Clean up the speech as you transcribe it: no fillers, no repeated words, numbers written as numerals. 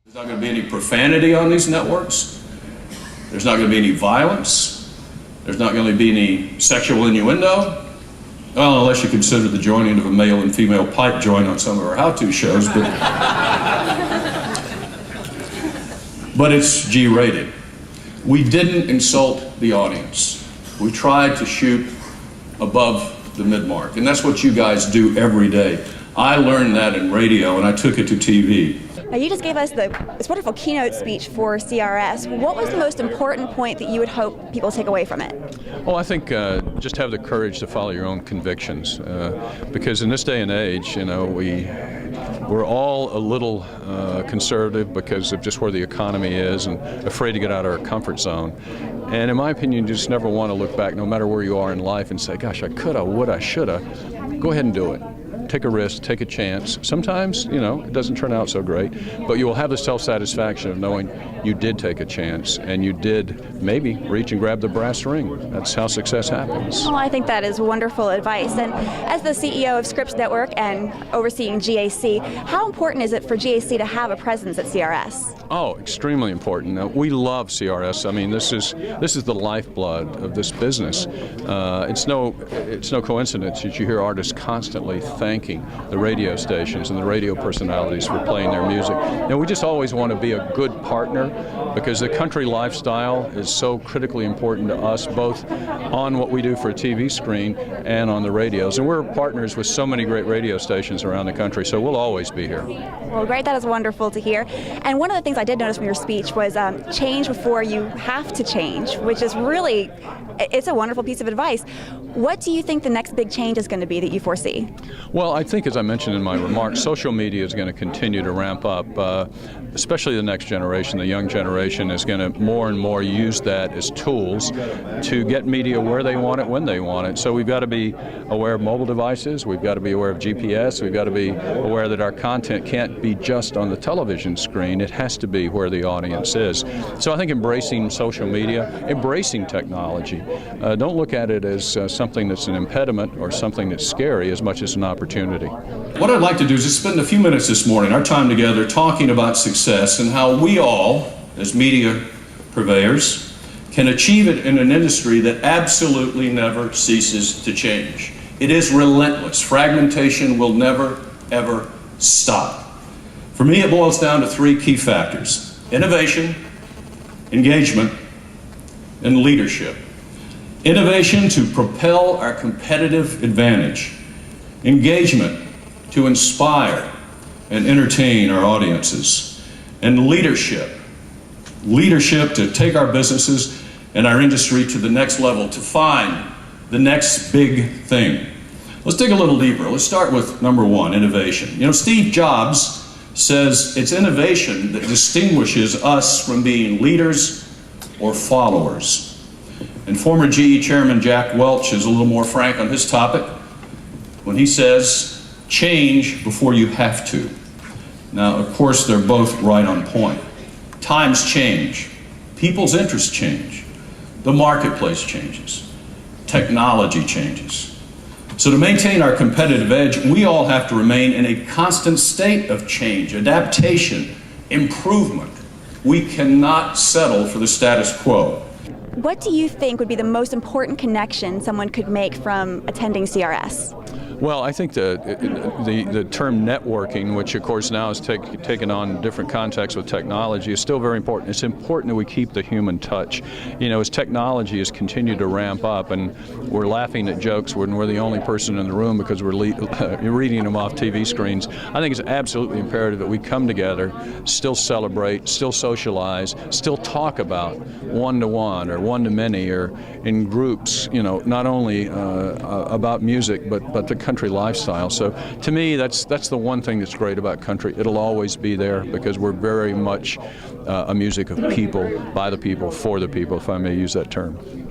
There's not going to be any profanity on these networks. There's not going to be any violence. There's not going to be any sexual innuendo. Well, unless you consider the joining of a male and female pipe joint on some of our how-to shows, but it's G-rated. We didn't insult the audience. We tried to shoot above the mid-mark, and that's what you guys do every day. I learned that in radio, and I took it to TV. Now, you just gave us this wonderful keynote speech for CRS. What was the most important point that you would hope people take away from it? Well, I think just have the courage to follow your own convictions, because in this day and age, you know, we're all a little conservative because of just where the economy is and afraid to get out of our comfort zone. And in my opinion, you just never want to look back, no matter where you are in life, and say, gosh, I coulda, woulda, shoulda. Go ahead and do it. Take a risk, take a chance. Sometimes, you know, it doesn't turn out so great, but you will have the self-satisfaction of knowing you did take a chance and you did maybe reach and grab the brass ring. That's how success happens. Well, I think that is wonderful advice. And as the CEO of Scripps Network and overseeing GAC, how important is it for GAC to have a presence at CRS? Oh, extremely important. We love CRS. I mean, this is the lifeblood of this business. It's no coincidence that you hear artists constantly thanking the radio stations and the radio personalities for playing their music. Now, we just always want to be a good partner because the country lifestyle is so critically important to us, both on what we do for a TV screen and on the radios. And we're partners with so many great radio stations around the country, so we'll always be here. Well, great. That is wonderful to hear. And one of the things I did notice from your speech was change before you have to change, which is really, it's a wonderful piece of advice. What do you think the next big change is going to be that you foresee? Well, I think, as I mentioned in my remarks, social media is going to continue to ramp up, especially the next generation. The young generation is going to more and more use that as tools to get media where they want it, when they want it. So we've got to be aware of mobile devices, we've got to be aware of GPS, we've got to be aware that our content can't be just on the television screen, it has to be where the audience is. So I think embracing social media, embracing technology, don't look at it as something that's an impediment or something that's scary as much as an opportunity. What I'd like to do is just spend a few minutes this morning, our time together, talking about success and how we all, as media purveyors, can achieve it in an industry that absolutely never ceases to change. It is relentless. Fragmentation will never, ever stop. For me, it boils down to three key factors: innovation, engagement, and leadership. Innovation to propel our competitive advantage. Engagement to inspire and entertain our audiences. And leadership to take our businesses and our industry to the next level, to find the next big thing. Let's dig a little deeper. Let's start with number one, innovation. You know, Steve Jobs says it's innovation that distinguishes us from being leaders or followers. And former GE Chairman Jack Welch is a little more frank on his topic when he says, change before you have to. Now, of course, they're both right on point. Times change. People's interests change. The marketplace changes. Technology changes. So to maintain our competitive edge, we all have to remain in a constant state of change, adaptation, improvement. We cannot settle for the status quo. What do you think would be the most important connection someone could make from attending CRS? Well, I think the term networking, which of course now is taken on different contexts with technology, is still very important. It's important that we keep the human touch. You know, as technology has continued to ramp up, and we're laughing at jokes when we're the only person in the room because we're reading them off TV screens, I think it's absolutely imperative that we come together, still celebrate, still socialize, still talk about one-to-one or one-to-many or in groups, you know, not only about music but the country lifestyle. So to me, that's the one thing that's great about country. It'll always be there because we're very much a music of people, by the people, for the people, if I may use that term.